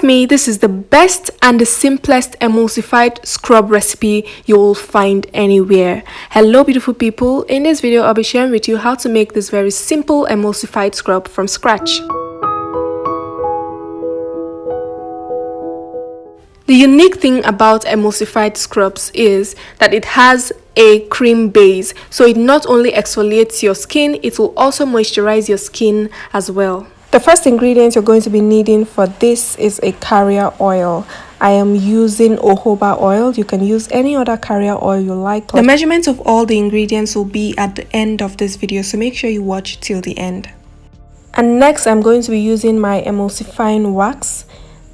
Trust me, this is the best and the simplest emulsified scrub recipe you will find anywhere. Hello beautiful people, in this video I'll be sharing with you how to make this very simple emulsified scrub from scratch. The unique thing about emulsified scrubs is that it has a cream base, so it not only exfoliates your skin, it will also moisturize your skin as well. The first ingredient you're going to be needing for this is a carrier oil. I am using jojoba oil. You can use any other carrier oil you like. The measurement of all the ingredients will be at the end of this video, so make sure you watch till the end. And next I'm going to be using my emulsifying wax.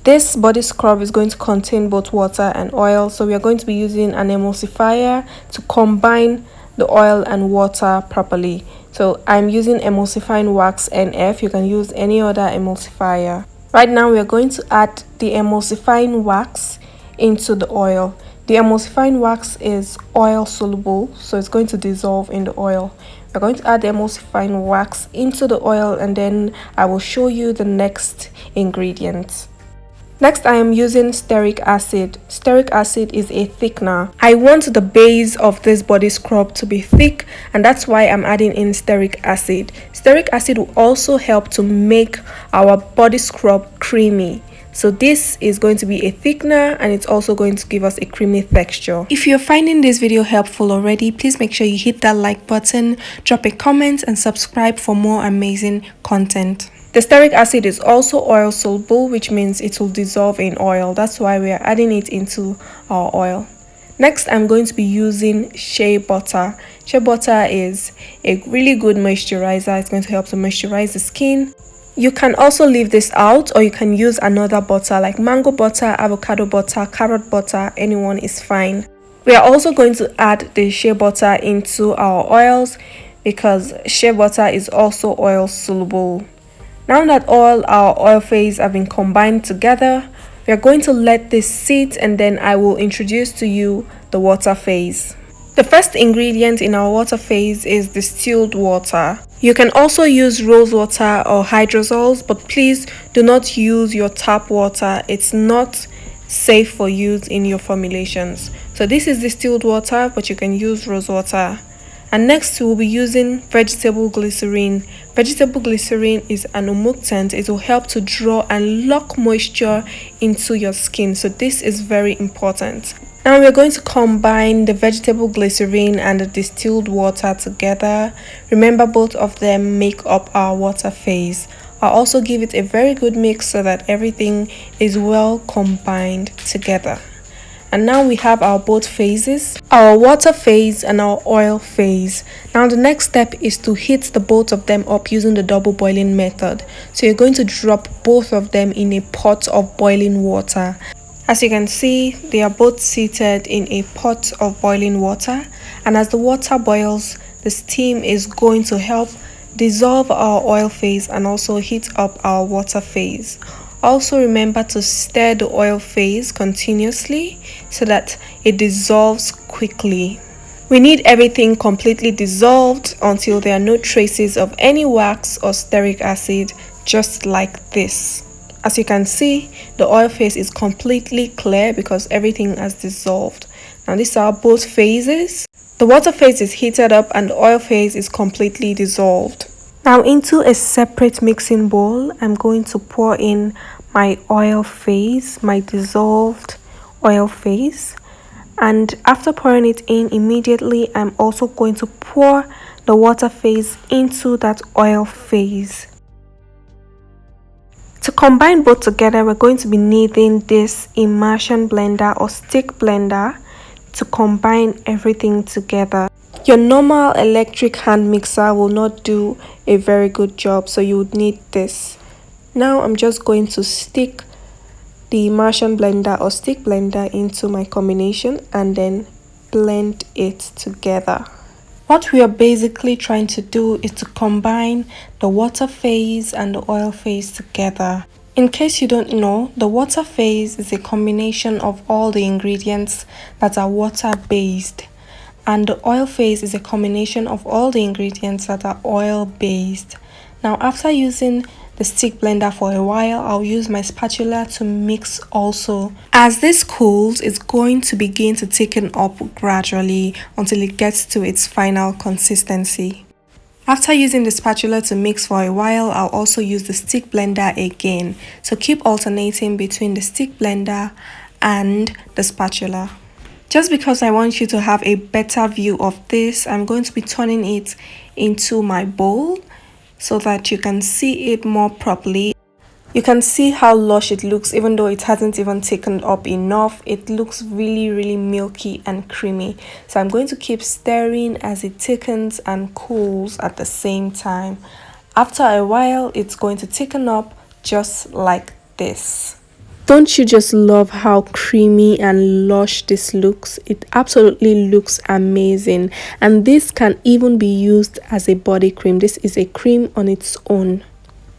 This body scrub is going to contain both water and oil, so we are going to be using an emulsifier to combine the oil and water properly. So I'm using Emulsifying Wax NF. You can use any other emulsifier. Right now we are going to add the emulsifying wax into the oil. The emulsifying wax is oil soluble, so it's going to dissolve in the oil. We're going to add the emulsifying wax into the oil, and then I will show you the next ingredient. Next, I am using Steric acid. Steric acid is a thickener. I want the base of this body scrub to be thick, and that's why I'm adding in Steric acid. Steric acid will also help to make our body scrub creamy. So this is going to be a thickener, and it's also going to give us a creamy texture. If you're finding this video helpful already, please make sure you hit that like button, drop a comment, and subscribe for more amazing content. The Steric acid is also oil soluble, which means it will dissolve in oil. That's why we are adding it into our oil. Next, I'm going to be using Shea butter. Shea butter is a really good moisturizer. It's going to help to moisturize the skin. You can also leave this out, or you can use another butter like mango butter, avocado butter, carrot butter. Anyone is fine. We are also going to add the shea butter into our oils because shea butter is also oil soluble. Now that all our oil phase have been combined together, we are going to let this sit, and then I will introduce to you the water phase. The first ingredient in our water phase is distilled water. You can also use rose water or hydrosols, but please do not use your tap water. It's not safe for use in your formulations. So this is distilled water, but you can use rose water. And next we'll be using vegetable glycerin. Vegetable glycerin is an humectant. It will help to draw and lock moisture into your skin. So this is very important. Now we're going to combine the vegetable glycerin and the distilled water together. Remember, both of them make up our water phase. I'll also give it a very good mix so that everything is well combined together. And now we have our both phases, our water phase and our oil phase. Now the next step is to heat the both of them up using the double boiling method. So you're going to drop both of them in a pot of boiling water. As you can see, they are both seated in a pot of boiling water, and as the water boils, the steam is going to help dissolve our oil phase and also heat up our water phase. Also remember to stir the oil phase continuously so that it dissolves quickly. We need everything completely dissolved until there are no traces of any wax or steric acid, just like this. As you can see, the oil phase is completely clear because everything has dissolved. Now these are both phases. The water phase is heated up and the oil phase is completely dissolved. Now into a separate mixing bowl, I'm going to pour in my oil phase, my dissolved oil phase. And after pouring it in, immediately I'm also going to pour the water phase into that oil phase. To combine both together, we're going to be needing this immersion blender or stick blender to combine everything together. Your normal electric hand mixer will not do a very good job, so you would need this. Now I'm just going to stick the immersion blender or stick blender into my combination and then blend it together. What we are basically trying to do is to combine the water phase and the oil phase together. In case you don't know, the water phase is a combination of all the ingredients that are water based. And the oil phase is a combination of all the ingredients that are oil based. Now after using the stick blender for a while, I'll use my spatula to mix also. As this cools, it's going to begin to thicken up gradually until it gets to its final consistency. After using the spatula to mix for a while, I'll also use the stick blender again. So keep alternating between the stick blender and the spatula. Just because I want you to have a better view of this, I'm going to be turning it into my bowl so that you can see it more properly. You can see how lush it looks even though it hasn't even thickened up enough. It looks really milky and creamy. So I'm going to keep stirring as it thickens and cools at the same time. After a while, it's going to thicken up just like this. Don't you just love how creamy and lush this looks? It absolutely looks amazing. And this can even be used as a body cream. This is a cream on its own.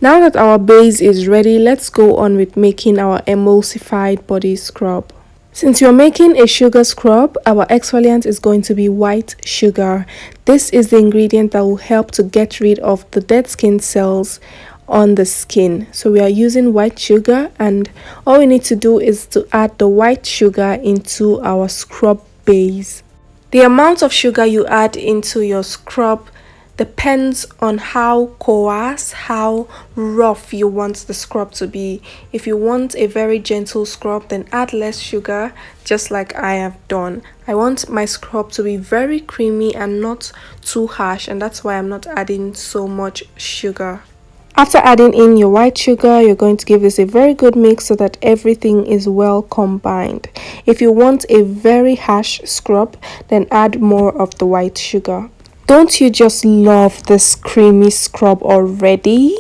Now that our base is ready, let's go on with making our emulsified body scrub. Since you're making a sugar scrub, our exfoliant is going to be white sugar. This is the ingredient that will help to get rid of the dead skin cells on the skin. So we are using white sugar, and all we need to do is to add the white sugar into our scrub base. The amount of sugar you add into your scrub depends on how coarse, how rough you want the scrub to be. If you want a very gentle scrub, then add less sugar, just like I have done. I want my scrub to be very creamy and not too harsh, and that's why I'm not adding so much sugar. After adding in your white sugar, you're going to give this a very good mix so that everything is well combined. If you want a very harsh scrub, then add more of the white sugar. Don't you just love this creamy scrub already?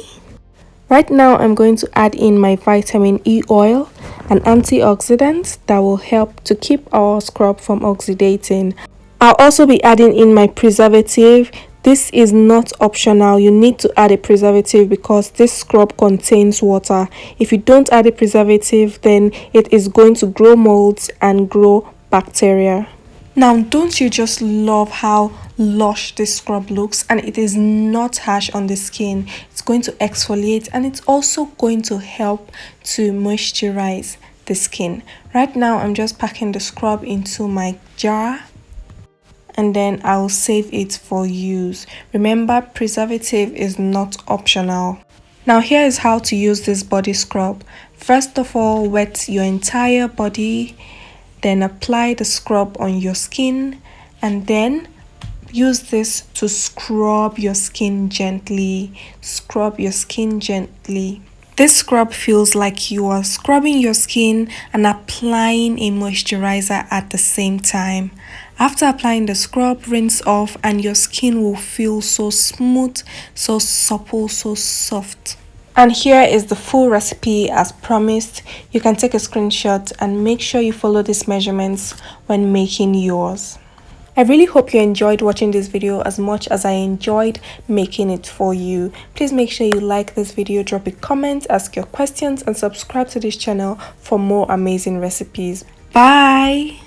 Right now, I'm going to add in my vitamin E oil, an antioxidant that will help to keep our scrub from oxidating. I'll also be adding in my preservative. This is not optional. You need to add a preservative because this scrub contains water. If you don't add a preservative, then it is going to grow molds and grow bacteria. Now, don't you just love how lush this scrub looks, and it is not harsh on the skin. It's going to exfoliate, and it's also going to help to moisturize the skin. Right now, I'm just packing the scrub into my jar, and then I'll save it for use. Remember, preservative is not optional. Now, here is how to use this body scrub. First of all, wet your entire body, then apply the scrub on your skin, and then use this to scrub your skin gently. Scrub your skin gently. This scrub feels like you are scrubbing your skin and applying a moisturizer at the same time. After applying the scrub, rinse off, and your skin will feel so smooth, so supple, so soft. And here is the full recipe as promised. You can take a screenshot and make sure you follow these measurements when making yours. I really hope you enjoyed watching this video as much as I enjoyed making it for you. Please make sure you like this video, drop a comment, ask your questions, and subscribe to this channel for more amazing recipes. Bye!